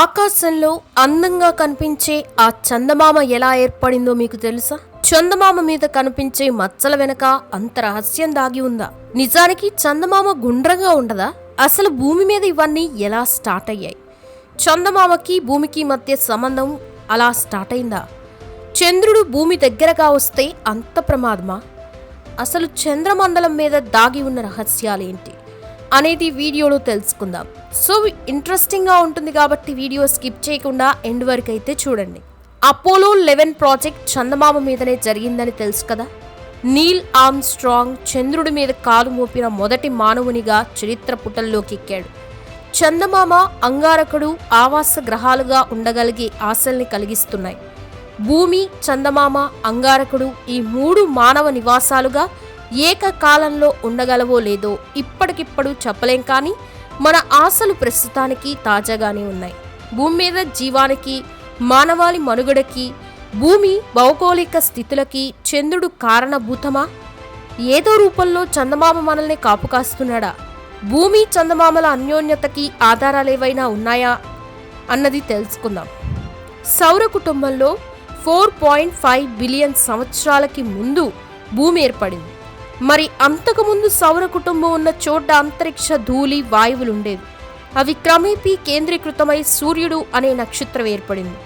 ఆకాశంలో అందంగా కనిపించే ఆ చందమామ ఎలా ఏర్పడిందో మీకు తెలుసా? చందమామ మీద కనిపించే మచ్చల వెనక అంత రహస్యం దాగి ఉందా? నిజానికి చందమామ గుండ్రంగా ఉండదా? అసలు భూమి మీద ఇవన్నీ ఎలా స్టార్ట్ అయ్యాయి? చందమామకి భూమికి మధ్య సంబంధం అలా స్టార్ట్ అయిందా? చంద్రుడు భూమి దగ్గరగా వస్తే అంత ప్రమాదమా? అసలు చంద్రమండలం మీద దాగి ఉన్న రహస్యాలేంటి అనేది వీడియోలో తెలుసుకుందాం. సో ఇంట్రెస్టింగ్గా ఉంటుంది కాబట్టి వీడియో స్కిప్ చేయకుండా ఎండ్ వరకు అయితే చూడండి. అపోలో 11 ప్రాజెక్ట్ చందమామ మీదనే జరిగిందని తెలుసు కదా. నీల్ ఆర్మ్స్ట్రాంగ్ చంద్రుడి మీద కాలు మోపిన మొదటి మానవునిగా చరిత్ర పుటల్లోకి ఎక్కాడు. చందమామ, అంగారకుడు ఆవాస గ్రహాలుగా ఉండగలిగే ఆశల్ని కలిగిస్తున్నాయి. భూమి, చందమామ, అంగారకుడు ఈ 3 మానవ నివాసాలుగా ఏకకాలంలో ఉండగలవో లేదో ఇప్పటికిప్పుడు చెప్పలేం, కానీ మన ఆశలు ప్రస్తుతానికి తాజాగానే ఉన్నాయి. భూమి మీద జీవానికి, మానవాళి మనుగడకి, భూమి భౌగోళిక స్థితులకి చంద్రుడు కారణభూతమా? ఏదో రూపంలో చందమామ మనల్ని కాపుకాస్తున్నాడా? భూమి, చందమామల అన్యోన్యతకి ఆధారాలేవైనా ఉన్నాయా అన్నది తెలుసుకుందాం. సౌర కుటుంబంలో 4.5 బిలియన్ సంవత్సరాలకి ముందు భూమి ఏర్పడింది. మరి అంతకుముందు సౌర కుటుంబం ఉన్న చోట అంతరిక్ష ధూళి వాయువులుండేవి. అవి క్రమేపీ కేంద్రీకృతమై సూర్యుడు అనే నక్షత్రం ఏర్పడింది.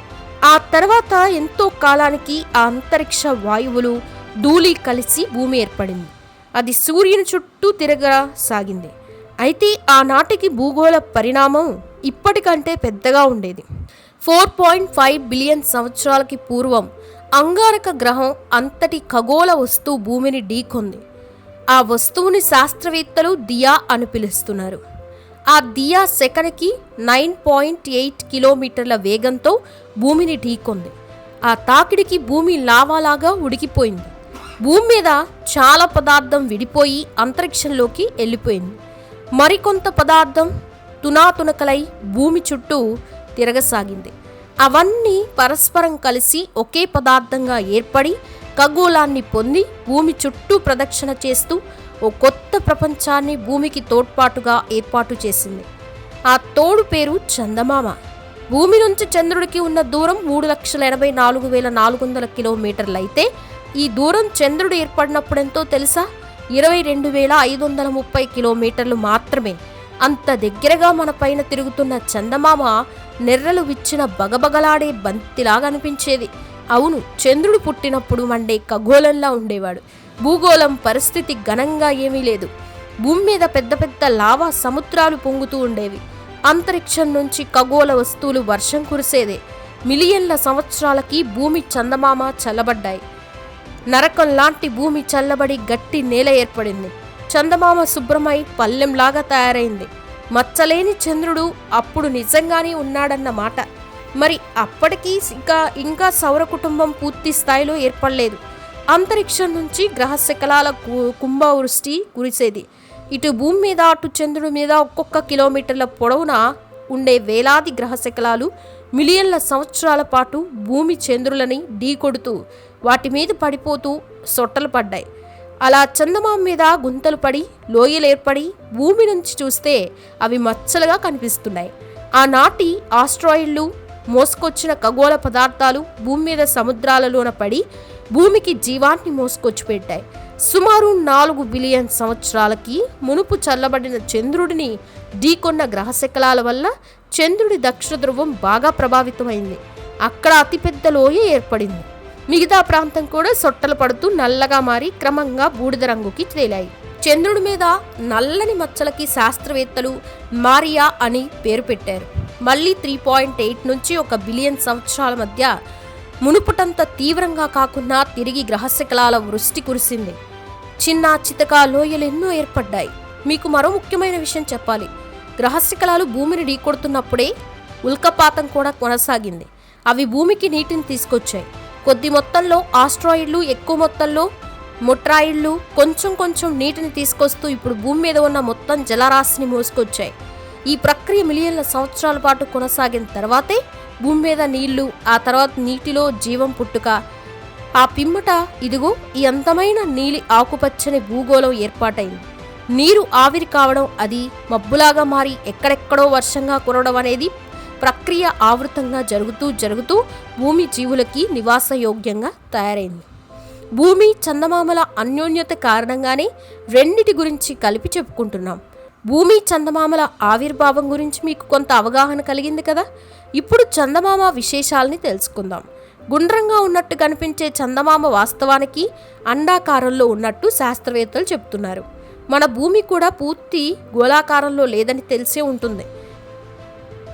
ఆ తర్వాత ఎంతో కాలానికి ఆ అంతరిక్ష వాయువులు, ధూళి కలిసి భూమి ఏర్పడింది. అది సూర్యుని చుట్టూ తిరగసాగింది. అయితే ఆనాటికి భూగోళ పరిణామం ఇప్పటికంటే పెద్దగా ఉండేది. 4.5 బిలియన్ సంవత్సరాలకి పూర్వం అంగారక గ్రహం అంతటి ఖగోళ వస్తువు భూమిని ఢీకొంది. ఆ వస్తువుని శాస్త్రవేత్తలు దియా అని పిలుస్తున్నారు. ఆ దియా సెకనుకి 9.8 కిలోమీటర్ల వేగంతో భూమిని ఢీకొంది. ఆ తాకిడికి భూమి లావాలాగా ఉడికిపోయింది. భూమి మీద చాలా పదార్థం విడిపోయి అంతరిక్షంలోకి వెళ్ళిపోయింది. మరికొంత పదార్థం తునాతునకలై భూమి చుట్టూ తిరగసాగింది. అవన్నీ పరస్పరం కలిసి ఒకే పదార్థంగా ఏర్పడి ఖగోళాన్ని పొంది భూమి చుట్టూ ప్రదక్షిణ చేస్తూ ఓ కొత్త ప్రపంచాన్ని భూమికి తోడ్పాటుగా ఏర్పాటు చేసింది. ఆ తోడు పేరు చందమామ. భూమి నుంచి చంద్రుడికి ఉన్న దూరం 3,84,400 కిలోమీటర్లయితే ఈ దూరం చంద్రుడు ఏర్పడినప్పుడెంతో తెలుసా? 22,530 కిలోమీటర్లు మాత్రమే. అంత దగ్గరగా మన పైన తిరుగుతున్న చందమామ నెర్రలు విచ్చిన బగబగలాడే బంతిలాగా అనిపించేది. అవును, చంద్రుడు పుట్టినప్పుడు మండే ఖగోళంలా ఉండేవాడు. భూగోళం పరిస్థితి ఘనంగా ఏమీ లేదు. భూమి మీద పెద్ద పెద్ద లావా సముద్రాలు పొంగుతూ ఉండేవి. అంతరిక్షం నుంచి ఖగోళ వస్తువులు వర్షం కురిసేదే. మిలియన్ల సంవత్సరాలకి భూమి, చందమామ చల్లబడ్డాయి. నరకం లాంటి భూమి చల్లబడి గట్టి నేల ఏర్పడింది. చందమామ శుభ్రమై పల్లెంలాగా తయారైంది. మచ్చలేని చంద్రుడు అప్పుడు నిజంగానే ఉన్నాడన్న మాట. మరి అప్పటికీ ఇంకా సౌర కుటుంబం పూర్తి స్థాయిలో ఏర్పడలేదు. అంతరిక్షం నుంచి గ్రహశకలాల కుంభవృష్టి కురిసేది. ఇటు భూమి మీద, అటు చంద్రుడి మీద ఒక్కొక్క కిలోమీటర్ల పొడవున ఉండే వేలాది గ్రహశకలాలు మిలియన్ల సంవత్సరాల పాటు భూమి, చంద్రులని ఢీకొడుతూ వాటి మీద పడిపోతూ సొట్టలు పడ్డాయి. అలా చందమామ మీద గుంతలు పడి లోయలు ఏర్పడి భూమి నుంచి చూస్తే అవి మచ్చలుగా కనిపిస్తున్నాయి. ఆనాటి ఆస్ట్రాయిడ్లు మోసుకొచ్చిన ఖగోళ పదార్థాలు భూమి మీద సముద్రాలలోన పడి భూమికి జీవాన్ని మోసుకొచ్చి పెట్టాయి. సుమారు 4 బిలియన్ సంవత్సరాలకి మునుపు చల్లబడిన చంద్రుడిని ఢీకొన్న గ్రహశకలాల వల్ల చంద్రుడి దక్షిణ ధ్రువం బాగా ప్రభావితమైంది. అక్కడ అతిపెద్ద లోయ ఏర్పడింది. మిగతా ప్రాంతం కూడా సొట్టలు పడుతూ నల్లగా మారి క్రమంగా బూడిద రంగుకి తేలాయి. చంద్రుడి మీద నల్లని మచ్చలకి శాస్త్రవేత్తలు మారియా అని పేరు పెట్టారు. మళ్ళీ 3.8 నుంచి 1 బిలియన్ సంవత్సరాల మధ్య మునుపుటంత తీవ్రంగా కాకుండా తిరిగి గ్రహశకలాల వృష్టి కురిసింది. చిన్న చితక లోయలు ఎన్నో ఏర్పడ్డాయి. మీకు మరో ముఖ్యమైన విషయం చెప్పాలి. గ్రహశకలాలు భూమిని ఢీకొడుతున్నప్పుడే ఉల్కపాతం కూడా కొనసాగింది. అవి భూమికి నీటిని తీసుకొచ్చాయి. కొద్ది మొత్తంలో ఆస్ట్రాయిడ్లు, ఎక్కువ మొత్తంలో మొట్రాయిడ్లు కొంచెం కొంచెం నీటిని తీసుకొస్తూ ఇప్పుడు భూమి మీద ఉన్న మొత్తం జలరాశిని మోసుకొచ్చాయి. ఈ ప్రక్రియ మిలియన్ల సంవత్సరాల పాటు కొనసాగిన తర్వాతే భూమి మీద నీళ్లు, ఆ తర్వాత నీటిలో జీవం పుట్టుక, ఆ పిమ్మట ఇదిగో ఈ అందమైన నీలి ఆకుపచ్చని భూగోళం ఏర్పాటైంది. నీరు ఆవిరి కావడం, అది మబ్బులాగా మారి ఎక్కడెక్కడో వర్షంగా కురవడం అనేది ప్రక్రియ ఆవృతంగా జరుగుతూ భూమి జీవులకి నివాసయోగ్యంగా తయారైంది. భూమి చందమామల అన్యోన్యత కారణంగానే రెండిటి గురించి కలిపి చెప్పుకుంటున్నాం. భూమి చందమామల ఆవిర్భావం గురించి మీకు కొంత అవగాహన కలిగింది కదా. ఇప్పుడు చందమామ విశేషాలని తెలుసుకుందాం. గుండ్రంగా ఉన్నట్టు కనిపించే చందమామ వాస్తవానికి అండాకారంలో ఉన్నట్టు శాస్త్రవేత్తలు చెప్తున్నారు. మన భూమి కూడా పూర్తి గోళాకారంలో లేదని తెలిసే ఉంటుంది.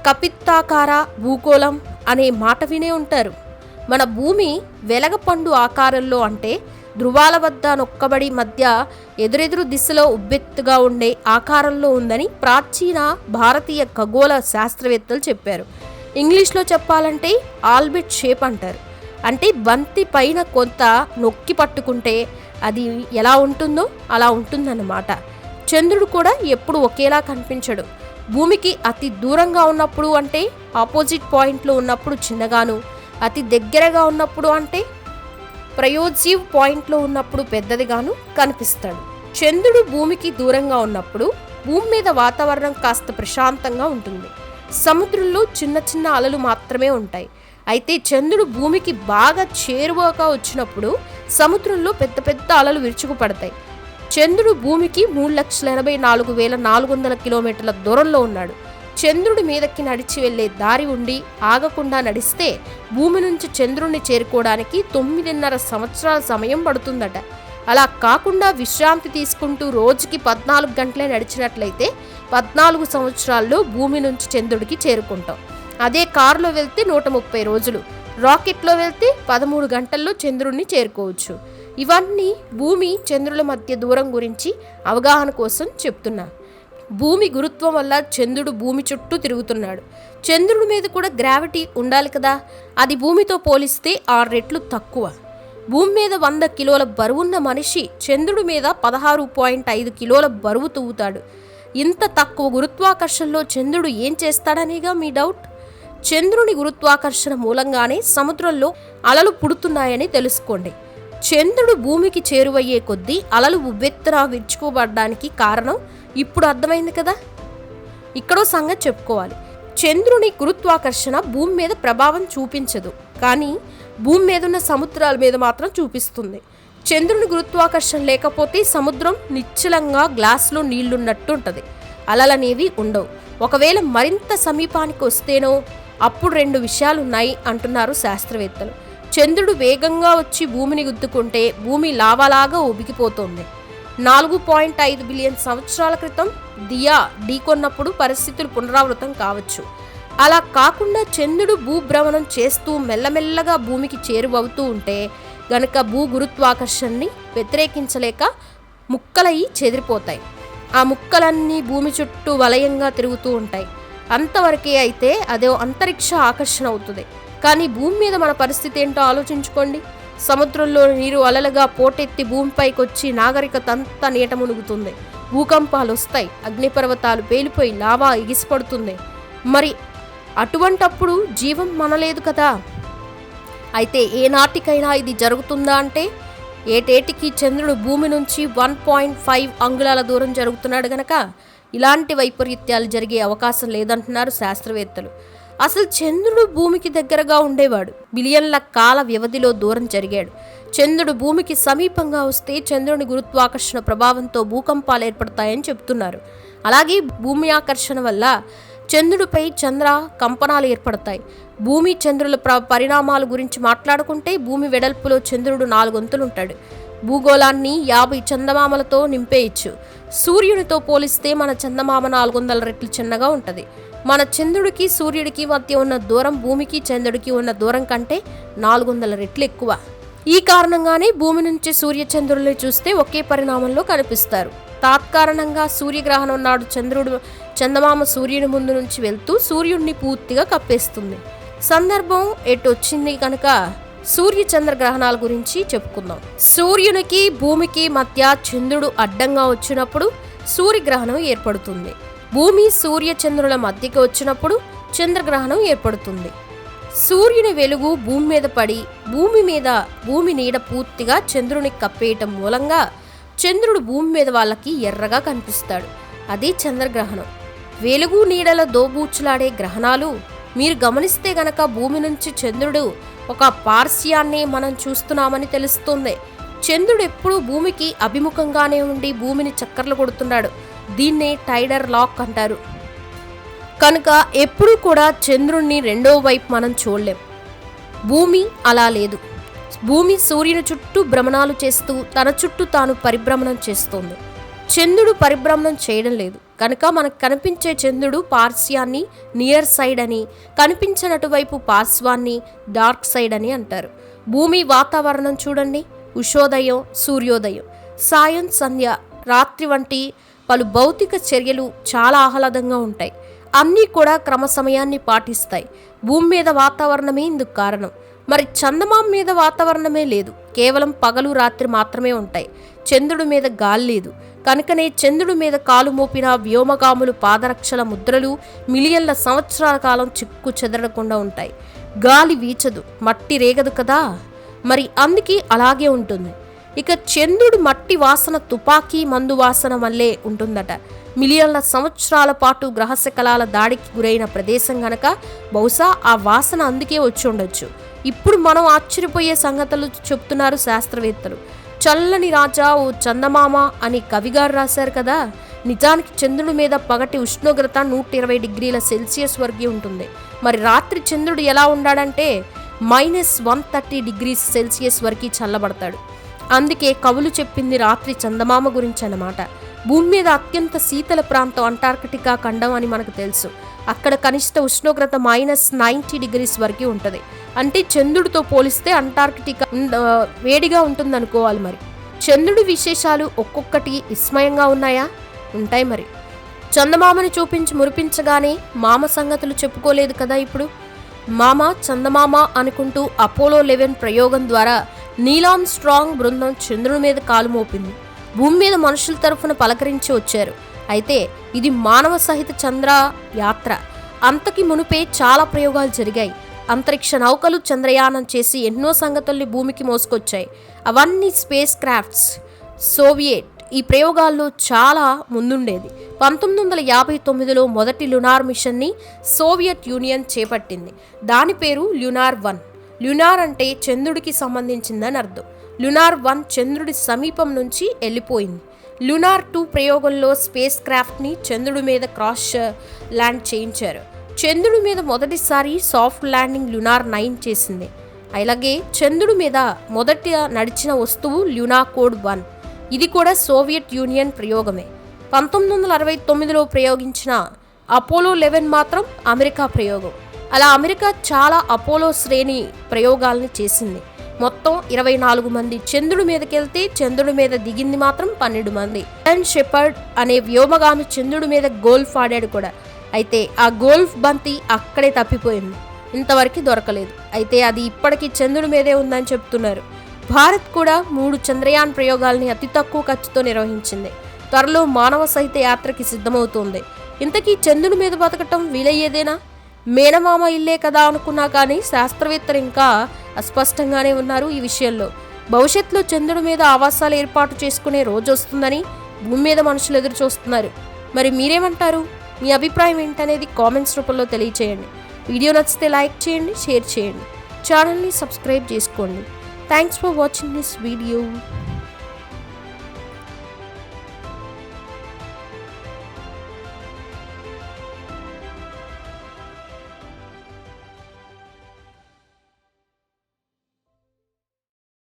కపిత్తాకార భూగోళం అనే మాట వినే ఉంటారు. మన భూమి వెలగపండు ఆకారంలో, అంటే ధృవాల వద్ద నొక్కబడి మధ్య ఎదురెదురు దిశలో ఉబ్బెత్తుగా ఉండే ఆకారంలో ఉందని ప్రాచీన భారతీయ ఖగోళ శాస్త్రవేత్తలు చెప్పారు. ఇంగ్లీష్లో చెప్పాలంటే ఆల్బిట్ షేప్ అంటారు. అంటే బంతి పైన కొంత నొక్కి పట్టుకుంటే అది ఎలా ఉంటుందో అలా ఉంటుందన్నమాట. చంద్రుడు కూడా ఎప్పుడు ఒకేలా కనిపించడు. భూమికి అతి దూరంగా ఉన్నప్పుడు, అంటే ఆపోజిట్ పాయింట్లో ఉన్నప్పుడు చిన్నగాను, అతి దగ్గరగా ఉన్నప్పుడు, అంటే ప్రయోజివ్ పాయింట్లో ఉన్నప్పుడు పెద్దదిగాను కనిపిస్తాడు. చంద్రుడు భూమికి దూరంగా ఉన్నప్పుడు భూమి మీద వాతావరణం కాస్త ప్రశాంతంగా ఉంటుంది. సముద్రంలో చిన్న చిన్న అలలు మాత్రమే ఉంటాయి. అయితే చంద్రుడు భూమికి బాగా చేరువగా వచ్చినప్పుడు సముద్రంలో పెద్ద పెద్ద అలలు విరుచుకుపడతాయి. చంద్రుడు భూమికి 3,84,400 కిలోమీటర్ల దూరంలో ఉన్నాడు. చంద్రుడి మీదకి నడిచి వెళ్లే దారి ఉండి ఆగకుండా నడిస్తే భూమి నుంచి చంద్రుడిని చేరుకోవడానికి 9.5 సంవత్సరాల సమయం పడుతుందట. అలా కాకుండా విశ్రాంతి తీసుకుంటూ రోజుకి 14 గంటలే నడిచినట్లయితే 14 సంవత్సరాల్లో భూమి నుంచి చంద్రుడికి చేరుకుంటాం. అదే కారులో వెళ్తే 130 రోజులు, రాకెట్లో వెళ్తే 13 గంటల్లో చంద్రుడిని చేరుకోవచ్చు. ఇవన్నీ భూమి చంద్రుల మధ్య దూరం గురించి అవగాహన కోసం చెప్తున్నా. భూమి గురుత్వం వల్ల చంద్రుడు భూమి చుట్టూ తిరుగుతున్నాడు. చంద్రుడి మీద కూడా గ్రావిటీ ఉండాలి కదా. అది భూమితో పోలిస్తే 6 రెట్లు తక్కువ. భూమి మీద 100 కిలోల బరువున్న మనిషి చంద్రుడి మీద 16.5 కిలోల బరువు తూగుతాడు. ఇంత తక్కువ గురుత్వాకర్షణలో చంద్రుడు ఏం చేస్తాడనేగా మీ డౌట్. చంద్రుని గురుత్వాకర్షణ మూలంగానే సముద్రంలో అలలు పుడుతున్నాయని తెలుసుకోండి. చంద్రుడు భూమికి చేరువయ్యే కొద్దీ అలలు ఉవ్వెత్తున విరుచుకోబడడానికి కారణం ఇప్పుడు అర్థమైంది కదా. ఇక్కడో సంగతి చెప్పుకోవాలి. చంద్రుని గురుత్వాకర్షణ భూమి మీద ప్రభావం చూపించదు, కానీ భూమి మీద ఉన్న సముద్రాల మీద మాత్రం చూపిస్తుంది. చంద్రుని గురుత్వాకర్షణ లేకపోతే సముద్రం నిశ్చలంగా గ్లాసులో నీళ్లున్నట్టు ఉంటుంది. అలలనేవి ఉండవు. ఒకవేళ మరింత సమీపానికి వస్తేనో అప్పుడు 2 విషయాలున్నాయి అంటున్నారు శాస్త్రవేత్తలు. చంద్రుడు వేగంగా వచ్చి భూమిని గుద్దుకుంటే భూమి లావాలాగా ఉబికిపోతుంది. 4.5 బిలియన్ సంవత్సరాల క్రితం దియా ఢీకొన్నప్పుడు పరిస్థితులు పునరావృతం కావచ్చు. అలా కాకుండా చంద్రుడు భూభ్రమణం చేస్తూ మెల్లమెల్లగా భూమికి చేరువవుతూ ఉంటే గనక భూ గురుత్వాకర్షణని వ్యతిరేకించలేక ముక్కలయ్యి చెదిరిపోతాయి. ఆ ముక్కలన్నీ భూమి చుట్టూ వలయంగా తిరుగుతూ ఉంటాయి. అంతవరకే అయితే అదే అంతరిక్ష ఆకర్షణ అవుతుంది. కానీ భూమి మీద మన పరిస్థితి ఏంటో ఆలోచించుకోండి. సముద్రంలో నీరు అలలుగా పోటెత్తి భూమిపైకి వచ్చి నాగరికత అంతా నీట మునుగుతుంది. భూకంపాలు వస్తాయి, అగ్నిపర్వతాలు పేలిపోయి లావా ఎగిసిపడుతుంది. మరి అటువంటప్పుడు జీవం మనలేదు కదా. అయితే ఏనాటికైనా ఇది జరుగుతుందా అంటే ఏటేటికి చంద్రుడు భూమి నుంచి 1.5 అంగుళాల దూరం జరుగుతున్నాడు గనక ఇలాంటి వైపరీత్యాలు జరిగే అవకాశం లేదంటున్నారు శాస్త్రవేత్తలు. అసలు చంద్రుడు భూమికి దగ్గరగా ఉండేవాడు. బిలియన్ల కాల వ్యవధిలో దూరం జరిగాడు. చంద్రుడు భూమికి సమీపంగా వస్తే చంద్రుని గురుత్వాకర్షణ ప్రభావంతో భూకంపాలు ఏర్పడతాయని చెప్తున్నారు. అలాగే భూమి ఆకర్షణ వల్ల చంద్రుడిపై చంద్ర కంపనాలు ఏర్పడతాయి. భూమి చంద్రుల పరిణామాల గురించి మాట్లాడుకుంటే భూమి వెడల్పులో చంద్రుడు 4 వంతులుంటాడు. భూగోళాన్ని 50 చందమామలతో నింపేయచ్చు. సూర్యునితో పోలిస్తే మన చందమామ 400 రెట్లు చిన్నగా ఉంటుంది. మన చంద్రుడికి సూర్యుడికి మధ్య ఉన్న దూరం భూమికి చంద్రుడికి ఉన్న దూరం కంటే 400 రెట్లు ఎక్కువ. ఈ కారణంగానే భూమి నుంచి సూర్యచంద్రుల్ని చూస్తే ఒకే పరిణామంలో కనిపిస్తారు. తాత్కారణంగా సూర్యగ్రహణం నాడు చందమామ సూర్యుని ముందు నుంచి వెళ్తూ సూర్యుడిని పూర్తిగా కప్పేస్తుంది. సందర్భం ఎటొచ్చింది కనుక సూర్య చంద్ర గ్రహణాల గురించి చెప్పుకుందాం. సూర్యునికి భూమికి మధ్య చంద్రుడు అడ్డంగా వచ్చినప్పుడు సూర్యగ్రహణం ఏర్పడుతుంది. భూమి సూర్య చంద్రుల మధ్యకి వచ్చినప్పుడు చంద్రగ్రహణం ఏర్పడుతుంది. సూర్యుని వెలుగు భూమి మీద పడి భూమి నీడ పూర్తిగా చంద్రుని కప్పేయటం మూలంగా చంద్రుడు భూమి మీద వాళ్ళకి ఎర్రగా కనిపిస్తాడు. అది చంద్రగ్రహణం. వెలుగు నీడల దోబూచులాడే గ్రహణాలు మీరు గమనిస్తే గనక భూమి నుంచి చంద్రుడు ఒక పార్శ్యాన్ని మనం చూస్తున్నామని తెలుస్తుంది. చంద్రుడు ఎప్పుడూ భూమికి అభిముఖంగానే ఉండి భూమిని చక్కర్లు కొడుతున్నాడు. దీన్నే టైడర్ లాక్ అంటారు. కనుక ఎప్పుడూ కూడా చంద్రుణ్ణి రెండో వైపు మనం చూడలేం. భూమి అలా లేదు. భూమి సూర్యుని చుట్టూ భ్రమణాలు చేస్తూ తన చుట్టూ తాను పరిభ్రమణం చేస్తుంది. చంద్రుడు పరిభ్రమణం చేయడం లేదు. కనుక మనకు కనిపించే చంద్రుడు పార్శ్యాన్ని నియర్ సైడ్ అని, కనిపించినటు వైపు పార్శ్వాన్ని డార్క్ సైడ్ అని అంటారు. భూమి వాతావరణం చూడండి. ఉషోదయం, సూర్యోదయం, సాయం, సంధ్య, రాత్రి వంటి పలు భౌతిక చర్యలు చాలా ఆహ్లాదంగా ఉంటాయి. అన్నీ కూడా క్రమ సమయాన్ని పాటిస్తాయి. భూమి మీద వాతావరణమే ఇందుకు కారణం. మరి చందమామ మీద వాతావరణమే లేదు. కేవలం పగలు రాత్రి మాత్రమే ఉంటాయి. చంద్రుడి మీద గాలి లేదు. కనుకనే చంద్రుడి మీద కాలు మోపిన వ్యోమగాములు పాదరక్షల ముద్రలు మిలియన్ల సంవత్సరాల కాలం చిక్కు చెదరకుండా ఉంటాయి. గాలి వీచదు, మట్టి రేగదు కదా, మరి అందుకే అలాగే ఉంటుంది. ఇక చంద్రుడి మట్టి వాసన తుపాకీ మందు వాసన వల్లే ఉంటుందట. మిలియన్ల సంవత్సరాల పాటు గ్రహశకలాల దాడికి గురైన ప్రదేశం గనక బహుశా ఆ వాసన అందుకే వచ్చి ఉండొచ్చు. ఇప్పుడు మనం ఆశ్చర్యపోయే సంగతులు చెప్తున్నారు శాస్త్రవేత్తలు. చల్లని రాజా ఓ చందమామ అని కవిగారు రాశారు కదా. నిజానికి చంద్రుడి మీద పగటి ఉష్ణోగ్రత 120 డిగ్రీల సెల్సియస్ వరకు ఉంటుంది. మరి రాత్రి చంద్రుడు ఎలా ఉండాడంటే -130 డిగ్రీస్ సెల్సియస్ వరకు చల్లబడతాడు. అందుకే కవులు చెప్పింది రాత్రి చందమామ గురించి అన్నమాట. భూమి మీద అత్యంత శీతల ప్రాంతం అంటార్కిటికా ఖండం అని మనకు తెలుసు. అక్కడ కనిష్ట ఉష్ణోగ్రత -90 డిగ్రీస్ వరకు ఉంటుంది. అంటే చంద్రుడితో పోలిస్తే అంటార్కిటికా వేడిగా ఉంటుంది అనుకోవాలి. మరి చంద్రుడి విశేషాలు ఒక్కొక్కటి విస్మయంగా ఉన్నాయా? ఉంటాయి. మరి చందమామని చూపించి మురిపించగానే మామ సంగతులు చెప్పుకోలేదు కదా. ఇప్పుడు మామ చందమామ అనుకుంటూ అపోలో 11 ప్రయోగం ద్వారా నీల్ ఆర్మ్ స్ట్రాంగ్ బృందం చంద్రుడి మీద కాలు మోపింది. భూమి మీద మనుషుల తరఫున పలకరించి వచ్చారు. అయితే ఇది మానవ సహిత చంద్ర యాత్ర. అంతకి మునుపే చాలా ప్రయోగాలు జరిగాయి. అంతరిక్ష నౌకలు చంద్రయానం చేసి ఎన్నో సంగతుల్ని భూమికి మోసుకొచ్చాయి. అవన్నీ స్పేస్ క్రాఫ్ట్స్. సోవియట్ ఈ ప్రయోగాల్లో చాలా ముందుండేది. 1959లో మొదటి లునార్ మిషన్ని సోవియట్ యూనియన్ చేపట్టింది. దాని పేరు ల్యూనార్ 1. ల్యూనార్ అంటే చంద్రుడికి సంబంధించిందని అర్థం. ల్యూనార్ 1 చంద్రుడి సమీపం నుంచి వెళ్ళిపోయింది. ల్యూనార్ 2 ప్రయోగంలో స్పేస్ క్రాఫ్ట్ని చంద్రుడి మీద క్రాస్ ల్యాండ్ చేయించారు. చంద్రుడి మీద మొదటిసారి సాఫ్ట్ ల్యాండింగ్ ల్యూనార్ 9 చేసింది. అలాగే చంద్రుడి మీద మొదట నడిచిన వస్తువు ల్యూనాకోడ్ 1. ఇది కూడా సోవియట్ యూనియన్ ప్రయోగమే. 1969లో ప్రయోగించిన అపోలో 11 మాత్రం అమెరికా ప్రయోగం. అలా అమెరికా చాలా అపోలో శ్రేణి ప్రయోగాల్ని చేసింది. మొత్తం 24 మంది చంద్రుడి మీదకెళ్తే చంద్రుడి మీద దిగింది మాత్రం 12 మంది. అలన్ షెపర్డ్ అనే వ్యోమగామి చంద్రుడి మీద గోల్ఫ్ ఆడాడు కూడా. అయితే ఆ గోల్ఫ్ బంతి అక్కడే తప్పిపోయింది. ఇంతవరకు దొరకలేదు. అయితే అది ఇప్పటికీ చంద్రుడి మీదే ఉందని చెప్తున్నారు. భారత్ కూడా 3 చంద్రయాన్ ప్రయోగాల్ని అతి తక్కువ ఖర్చుతో నిర్వహించింది. త్వరలో మానవ సహిత యాత్రకి సిద్ధమవుతోంది. ఇంతకీ చంద్రుడి మీద బతకటం వీలయ్యేదేనా? మేనమామ ఇల్లే కదా అనుకున్నా కానీ శాస్త్రవేత్తలు ఇంకా అస్పష్టంగానే ఉన్నారు ఈ విషయంలో. భవిష్యత్తులో చంద్రుడి మీద ఆవాసాలు ఏర్పాటు చేసుకునే రోజు వస్తుందని భూమి మీద మనుషులు ఎదురు చూస్తున్నారు. మరి మీరేమంటారు? మీ అభిప్రాయం ఏంటనేది కామెంట్స్ రూపంలో తెలియచేయండి. వీడియో నచ్చితే లైక్ చేయండి, షేర్ చేయండి, ఛానల్ని సబ్స్క్రైబ్ చేసుకోండి. Thanks for watching this video.